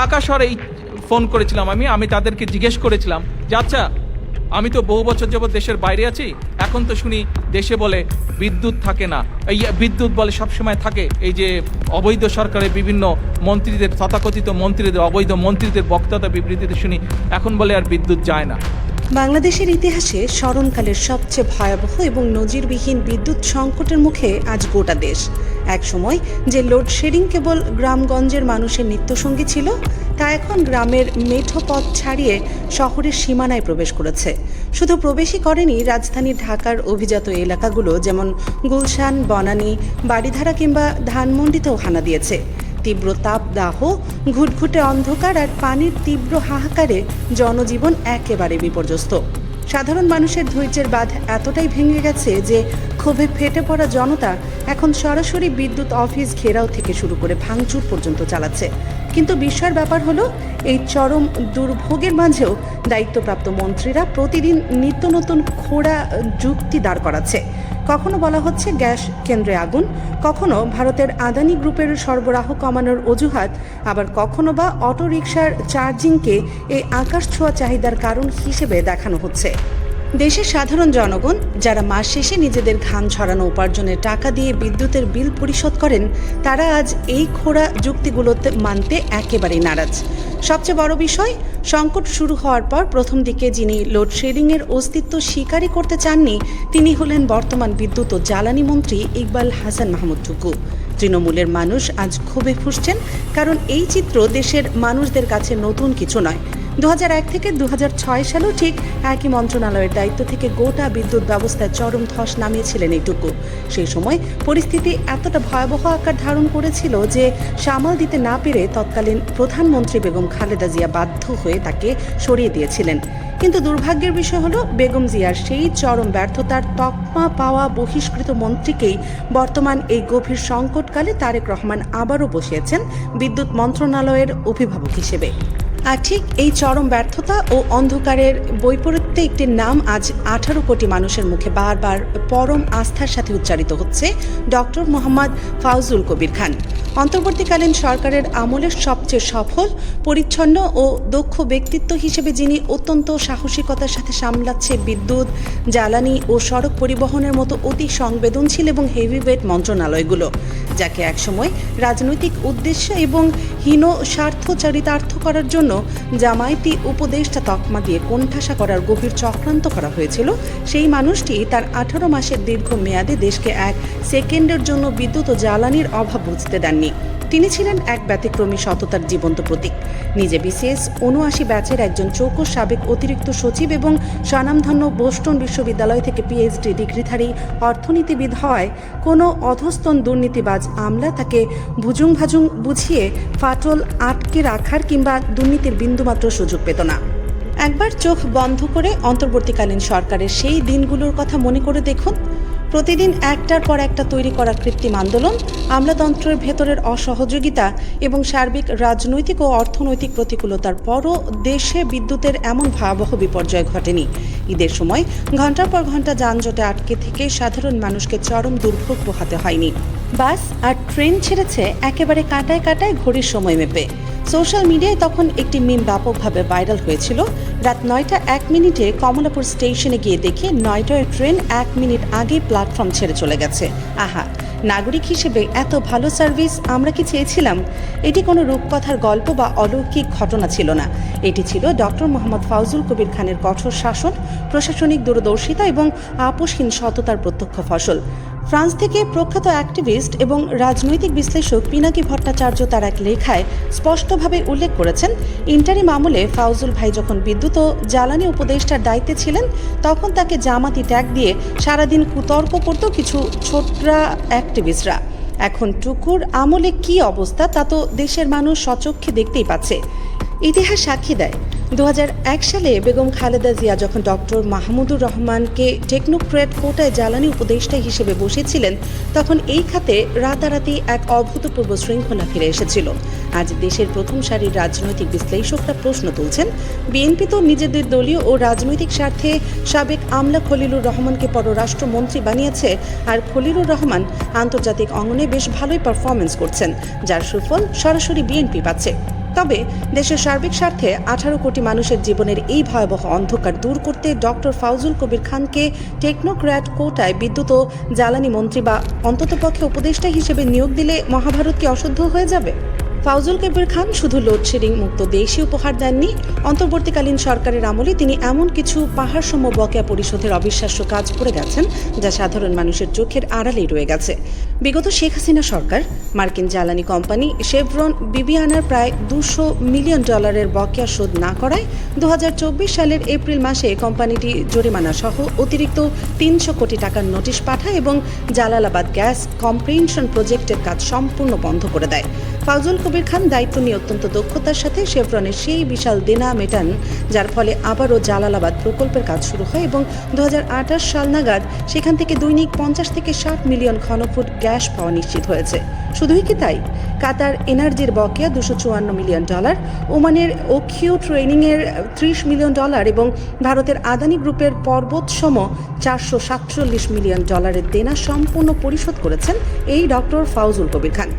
ঢাকা শহরেই ফোন করেছিলাম আমি তাদেরকে জিজ্ঞেস করেছিলাম যে আচ্ছা, আমি তো বহু বছর যাবৎ দেশের বাইরে আছি, এখন তো শুনি দেশে বলে বিদ্যুৎ থাকে না, এই বিদ্যুৎ বলে সবসময় থাকে। এই যে অবৈধ সরকারের বিভিন্ন মন্ত্রীদের, তথাকথিত মন্ত্রীদের, অবৈধ মন্ত্রীদের বক্তব্য বিবৃতিতে শুনি এখন বলে আর বিদ্যুৎ যায় না। বাংলাদেশের ইতিহাসে স্মরণকালের সবচেয়ে ভয়াবহ এবং নজিরবিহীন বিদ্যুৎ সংকটের মুখে আজ গোটা দেশ। একসময় যে লোডশেডিং কেবল গ্রামগঞ্জের মানুষের নিত্যসঙ্গী ছিল, তা এখন গ্রামের মেঠো পথ ছাড়িয়ে শহরের সীমানায় প্রবেশ করেছে। শুধু প্রবেশই করেনি, রাজধানী ঢাকার অভিজাত এলাকাগুলো যেমন গুলশান, বনানী, বাড়িধারা কিংবা ধানমন্ডিতেও হানা দিয়েছে। তীব্র তাপদাহ, ঘুটঘুটে অন্ধকার আর পানির তীব্র হাহাকারে জনজীবন একেবারে বিপর্যস্ত। সাধারণ মানুষের ধৈর্যের বাঁধ এতটাই ভেঙে গেছে যে ক্ষোভে ফেটে পড়া জনতা এখন সরাসরি বিদ্যুৎ অফিস ঘেরাও থেকে শুরু করে ভাঙচুর পর্যন্ত চালাচ্ছে। কিন্তু বিস্ময়ের ব্যাপার হলো, এই চরম দুর্ভোগের মাঝেও দায়িত্বপ্রাপ্ত মন্ত্রীরা প্রতিদিন নিত্য নতুন খোঁড়া যুক্তি দাঁড় করাচ্ছে। কখনো বলা হচ্ছে গ্যাস কেন্দ্রে আগুন, কখনো ভারতের আদানি গ্রুপের সরবরাহ কমানোর অজুহাত, আবার কখনো বা অটোরিকশার চার্জিংকে এই আকাশ ছোঁয়া চাহিদার কারণ হিসেবে দেখানো হচ্ছে। দেশের সাধারণ জনগণ, যারা মাস শেষে নিজেদের ঘাম ঝরানো উপার্জনের টাকা দিয়ে বিদ্যুতের বিল পরিশোধ করেন, তারা আজ এই খোঁড়া যুক্তিগুলোতে মানতে একেবারেই নারাজ। সবচেয়ে বড় বিষয়, সংকট শুরু হওয়ার পর প্রথম দিকে যিনি লোডশেডিংয়ের অস্তিত্ব স্বীকারই করতে চাননি, তিনি হলেন বর্তমান বিদ্যুৎ ও জ্বালানি মন্ত্রী ইকবাল হাসান মাহমুদ টুকু। তৃণমূলের মানুষ আজ ক্ষোভে ফুঁসছেন, কারণ এই চিত্র দেশের মানুষদের কাছে নতুন কিছু নয়। 2001 থেকে 2006 সালেও ঠিক একই মন্ত্রণালয়ের দায়িত্ব থেকে গোটা বিদ্যুৎ ব্যবস্থায় চরম ধস নামিয়েছিলেন এই টুকু। সেই সময় পরিস্থিতি এতটা ভয়াবহ আকার ধারণ করেছিল যে সামাল দিতে না পেরে তৎকালীন প্রধানমন্ত্রী বেগম খালেদা জিয়া বাধ্য হয়ে তাকে সরিয়ে দিয়েছিলেন। কিন্তু দুর্ভাগ্যের বিষয় হলো, বেগম জিয়ার সেই চরম ব্যর্থতার তকমা পাওয়া বহিষ্কৃত মন্ত্রীকেই বর্তমান এই গভীর সংকটকালে তারেক রহমান আবারও বসিয়েছেন বিদ্যুৎ মন্ত্রণালয়ের অভিভাবক হিসেবে। আর ঠিক এই চরম ব্যর্থতা ও অন্ধকারের বৈপরীত্যে একটি নাম আজ 18 কোটি মানুষের মুখে বারবার পরম আস্থার সাথে উচ্চারিত হচ্ছে, ডক্টর মোহাম্মদ ফাউজুল কবির খান। অন্তর্বর্তীকালীন সরকারের আমলের সবচেয়ে সফল, পরিচ্ছন্ন ও দক্ষ ব্যক্তিত্ব হিসেবে যিনি অত্যন্ত সাহসিকতার সাথে সামলাচ্ছে বিদ্যুৎ, জ্বালানি ও সড়ক পরিবহনের মতো অতি সংবেদনশীল এবং হেভিওয়েট মন্ত্রণালয়গুলো, যাকে একসময় রাজনৈতিক উদ্দেশ্য এবং হীন স্বার্থ চরিতার্থ করার জন্য জামায়াতি উপদেষ্টা তকমা দিয়ে কোণঠাসা করার গভীর চক্রান্ত করা হয়েছিল, সেই মানুষটি তার 18 মাসের দীর্ঘ মেয়াদে দেশকে এক সেকেন্ডের জন্য বিদ্যুৎ ও জ্বালানির অভাব বুঝতে দেননি। তিনি ছিলেন এক ব্যতিক্রমী সততার জীবন্ত প্রতীক। নিজে বিসিএস 79 ব্যাচের একজন চৌকস সাবেক অতিরিক্ত সচিব এবং স্বনামধন্য বোস্টন বিশ্ববিদ্যালয় থেকে পিএইচডি ডিগ্রিধারী অর্থনীতিবিদ হওয়ায় কোনো অধস্তন দুর্নীতিবাজ আমলা তাকে ভুজুং ভাজুং বুঝিয়ে ফাটল আটকে রাখার কিংবা দুর্নীতির বিন্দুমাত্র সুযোগ পেত না। একবার চোখ বন্ধ করে অন্তর্বর্তীকালীন সরকারের সেই দিনগুলোর কথা মনে করে দেখুন। প্রতিদিন একটার পর একটা তৈরি করা কৃত্রিম আন্দোলন, আমলাতন্ত্রের ভেতরের অসহযোগিতা এবং সার্বিক রাজনৈতিক ও অর্থনৈতিক প্রতিকূলতার পরও দেশে বিদ্যুতের এমন ভয়াবহ বিপর্যয় ঘটেনি। ঈদের সময় ঘন্টার পর ঘন্টা যানজটে আটকে থেকে সাধারণ মানুষকে চরম দুর্ভোগ পোহাতে হয়নি। বাস আর ট্রেন ছেড়েছে একেবারে কাঁটায় কাঁটায় ঘড়ির সময় মেপে। সোশ্যাল মিডিয়ায় তখন একটি মিম ব্যাপকভাবে ভাইরাল হয়েছিল। রাত 9টা 1 মিনিটে কমলাপুর স্টেশনে গিয়ে দেখি 9টায় ট্রেন 1 মিনিট আগে প্ল্যাটফর্ম ছেড়ে চলে গেছে। আহা, নাগরিক হিসেবে এত ভালো সার্ভিস আমরা কি চেয়েছিলাম? এটি কোনো রূপকথার গল্প বা অলৌকিক ঘটনা ছিল না। এটি ছিল ডক্টর মোহাম্মদ ফাউজুল কবির খানের কঠোর শাসন, প্রশাসনিক দূরদর্শিতা এবং আপোষহীন সততার প্রত্যক্ষ ফসল। ফ্রান্স থেকে প্রখ্যাত অ্যাক্টিভিস্ট এবং রাজনৈতিক বিশ্লেষক পিনাকি ভট্টাচার্য তার এক লেখায় স্পষ্টভাবে উল্লেখ করেছেন, ইন্টারিম আমলে ফাউজুল ভাই যখন বিদ্যুৎ ও জ্বালানি উপদেষ্টার দায়িত্বে ছিলেন, তখন তাকে জামাতি ট্যাগ দিয়ে সারাদিন কুতর্ক করত কিছু ছোটরা অ্যাক্টিভিস্টরা। এখন টুকুর আমলে কি অবস্থা তা তো দেশের মানুষ স্বচক্ষে দেখতেই পাচ্ছে। ইতিহাস সাক্ষী দেয়, 2001 সালে বেগম খালেদা জিয়া যখন ডক্টর মাহমুদুর রহমানকে টেকনোক্রেট কোটায় জ্বালানি উপদেষ্টা হিসেবে বসেছিলেন, তখন এই খাতে রাতারাতি এক অভূতপূর্ব শৃঙ্খলা ফিরে এসেছিল। আজ দেশের প্রথম সারির রাজনৈতিক বিশ্লেষকরা প্রশ্ন তুলছেন, বিএনপি তো নিজেদের দলীয় ও রাজনৈতিক স্বার্থে সাবেক আমলা খলিলুর রহমানকে পররাষ্ট্রমন্ত্রী বানিয়েছে, আর খলিলুর রহমান আন্তর্জাতিক অঙ্গনে বেশ ভালোই পারফরমেন্স করছেন, যার সুফল সরাসরি বিএনপি পাচ্ছে। তবে দেশের সার্বিক স্বার্থে 18 কোটি মানুষের জীবনের এই ভয়াবহ অন্ধকার দূর করতে ডক্টর ফাউজুল কবির খানকে টেকনোক্র্যাট কোটায় বিদ্যুৎ ও জ্বালানি মন্ত্রী বা অন্ততপক্ষে উপদেষ্টা হিসেবে নিয়োগ দিলে মহাভারত কি অশুদ্ধ হয়ে যাবে? ফাউজুল কবির খান শুধু লোডশেডিং মুক্ত দেশই উপহার দেননি, অন্তর্বর্তীকালীন সরকারের আমলে তিনি এমন কিছু পাহাড়সম বকেয়া পরিশোধের অবিশ্বাস্য কাজ করে গেছেন যা সাধারণ মানুষের চোখের আড়ালেই রয়ে গেছে। বিগত শেখ হাসিনা সরকার মার্কিন জ্বালানি কোম্পানি শেভরন বিবিয়ানার প্রায় $200 মিলিয়ন বকেয়া শোধ না করায় 2024 সালের এপ্রিল মাসে কোম্পানিটি জরিমানা সহ অতিরিক্ত 300 কোটি টাকার নোটিশ পাঠায় এবং জালালাবাদ গ্যাস কম্প্রেনশন প্রজেক্টের কাজ সম্পূর্ণ বন্ধ করে দেয়। ফাউজুল কবির খান দায়িত্ব নিয়ে অত্যন্ত দক্ষতার সাথে শেভরনের সেই বিশাল দেনা মেটান, যার ফলে আবারও জালালাবাদ প্রকল্পের কাজ শুরু হয় এবং 2028 সাল নাগাদ সেখান থেকে দৈনিক 50 থেকে 60 মিলিয়ন ঘনফুট গ্যাস পাওয়া নিশ্চিত হয়েছে। শুধুই কি তাই, কাতার এনার্জির বকেয়া $254 মিলিয়ন, ওমানের ওকিউ ট্রেনিংয়ের $30 মিলিয়ন এবং ভারতের আদানি গ্রুপের পর্বতসম $447 মিলিয়ন দেনা সম্পূর্ণ পরিশোধ করেছেন এই ডক্টর ফাউজুল কবির খান।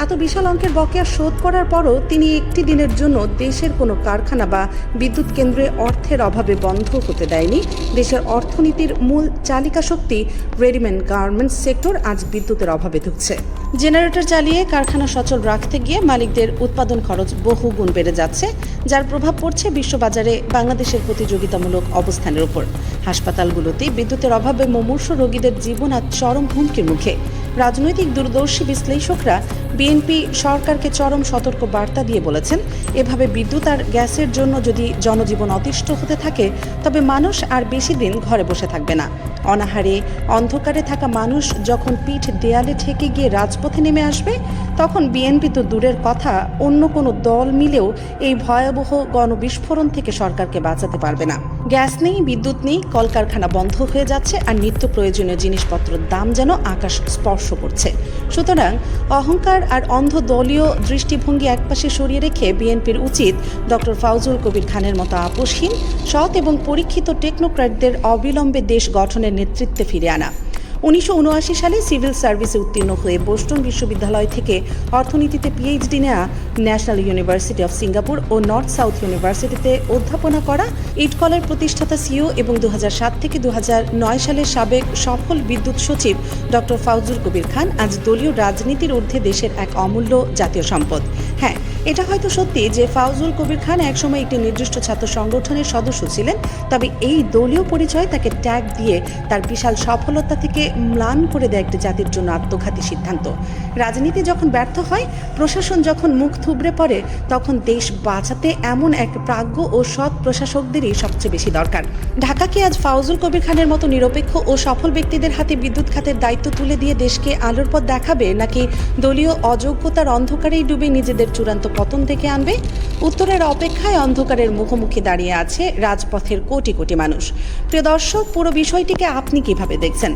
এত বিশাল অঙ্কের বকেয়া শোধ করার পরও তিনি একটি দিনের জন্য দেশের কোনো কারখানা বা বিদ্যুৎ কেন্দ্রে অর্থের অভাবে বন্ধ হতে দেয়নি। দেশের অর্থনীতির মূল চালিকা শক্তি রেডিমেড গার্মেন্টস সেক্টর আজ বিদ্যুতের অভাবে ধুঁকছে। জেনারেটর চালিয়ে কারখানা সচল রাখতে গিয়ে মালিকদের উৎপাদন খরচ বহু গুণ বেড়ে যাচ্ছে, যার প্রভাব পড়ছে বিশ্ববাজারে বাংলাদেশের প্রতিযোগিতামূলক অবস্থানের উপর। হাসপাতালগুলোতে বিদ্যুতের অভাবে মুমূর্ষু রোগীদের জীবন আজ চরম হুমকির মুখে। রাজনৈতিক দূরদর্শী বিশ্লেষকরা বিএনপি সরকারকে চরম সতর্ক বার্তা দিয়ে বলেছেন, এভাবে বিদ্যুৎ আর গ্যাসের জন্য যদি জনজীবন অতিষ্ঠ হতে থাকে তবে মানুষ আর বেশি দিন ঘরে বসে থাকবে না। অনাহারে অন্ধকারে থাকা মানুষ যখন পিঠ দেয়ালে ঠেকে গিয়ে রাজপথে নেমে আসবে, তখন বিএনপি তো দূরের কথা, অন্য কোনো দল মিলেও এই ভয়াবহ গণবিস্ফোরণ থেকে সরকারকে বাঁচাতে পারবে না। গ্যাস নেই, বিদ্যুৎ নেই, কলকারখানা বন্ধ হয়ে যাচ্ছে আর নিত্য প্রয়োজনীয় জিনিসপত্রের দাম যেন আকাশ স্পর্শ করছে। সুতরাং অহংকার আর অন্ধ দলীয় দৃষ্টিভঙ্গি একপাশে সরিয়ে রেখে বিএনপির উচিত ডক্টর ফাউজুল কবির খানের মতো আপোষহীন, সৎ এবং পরীক্ষিত টেকনোক্র্যাটদের অবিলম্বে দেশ গঠনের নেতৃত্বে ফিরে আনা। 1979 সালে সিভিল সার্ভিসে উত্তীর্ণ হয়ে বোস্টন বিশ্ববিদ্যালয় থেকে অর্থনীতিতে পিএইচডি নেওয়া, ন্যাশনাল ইউনিভার্সিটি অফ সিঙ্গাপুর ও নর্থ সাউথ ইউনিভার্সিটিতে অধ্যাপনা করা, ইটকলের প্রতিষ্ঠাতা সিইও এবং 2007 থেকে 2009 সালের সাবেক সফল বিদ্যুৎ সচিব ডক্টর ফাউজুল কবির খান আজ দলীয় রাজনীতির ঊর্ধ্বে দেশের এক অমূল্য জাতীয় সম্পদ। হ্যাঁ, এটা হয়তো সত্যি যে ফাউজুল কবির খান একসময় একটি নির্দিষ্ট ছাত্র সংগঠনের সদস্য ছিলেন, তবে এই দলীয় পরিচয় তাকে ট্যাগ দিয়ে তার বিশাল সফলতা থেকে ম্লান করে দেয় একটি জাতির জন্য আত্মঘাতী সিদ্ধান্ত। রাজনীতি যখন ব্যর্থ হয়, প্রশাসন যখন মুখ থুবড়ে পড়ে, তখন দেশ বাঁচাতে এমন এক প্রাজ্ঞ ও সৎ প্রশাসকদেরই সবচেয়ে বেশি দরকার। ঢাকাকে আজ ফাউজুল কবির খানের মতো নিরপেক্ষ ও সফল ব্যক্তিদের হাতে বিদ্যুৎ খাতের দায়িত্ব তুলে দিয়ে দেশকে আলোর পথ দেখাবে, নাকি দলীয় অযোগ্যতার অন্ধকারেই ডুবে নিজেদের চূড়ান্ত পতন থেকে আনবে? উত্তরের অপেক্ষায় অন্ধকারের মুখোমুখি দাঁড়িয়ে আছে রাজপথের কোটি কোটি মানুষ। প্রিয় দর্শক, পুরো বিষয়টিকে আপনি কিভাবে দেখছেন?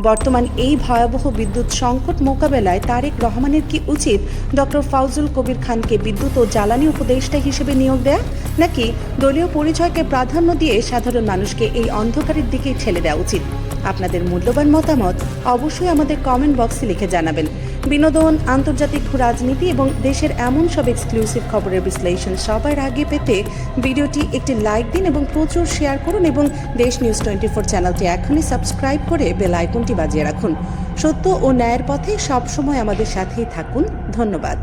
বর্তমান এই ভয়াবহ বিদ্যুৎ সংকট মোকাবেলায় তারেক রহমানের কি উচিত ডক্টর ফাউজুল কবির খানকে বিদ্যুৎ ও জ্বালানি উপদেষ্টা হিসেবে নিয়োগ দেয়া, নাকি দলীয় পরিচয়কে প্রাধান্য দিয়ে সাধারণ মানুষকে এই অন্ধকারের দিকেই ঠেলে দেওয়া উচিত? আপনাদের মূল্যবান মতামত অবশ্যই আমাদের কমেন্ট বক্সে লিখে জানাবেন। বিনোদন, আন্তর্জাতিক রাজনীতি এবং দেশের এমন সব এক্সক্লুসিভ খবরের বিশ্লেষণ সবার আগে পেতে ভিডিওটি একটি লাইক দিন এবং প্রচুর শেয়ার করুন এবং দেশ নিউজ 24 চ্যানেলটি এখনই সাবস্ক্রাইব করে বেল আইকনটি বাজিয়ে রাখুন। সত্য ও ন্যায়ের পথে সবসময় আমাদের সাথেই থাকুন। ধন্যবাদ।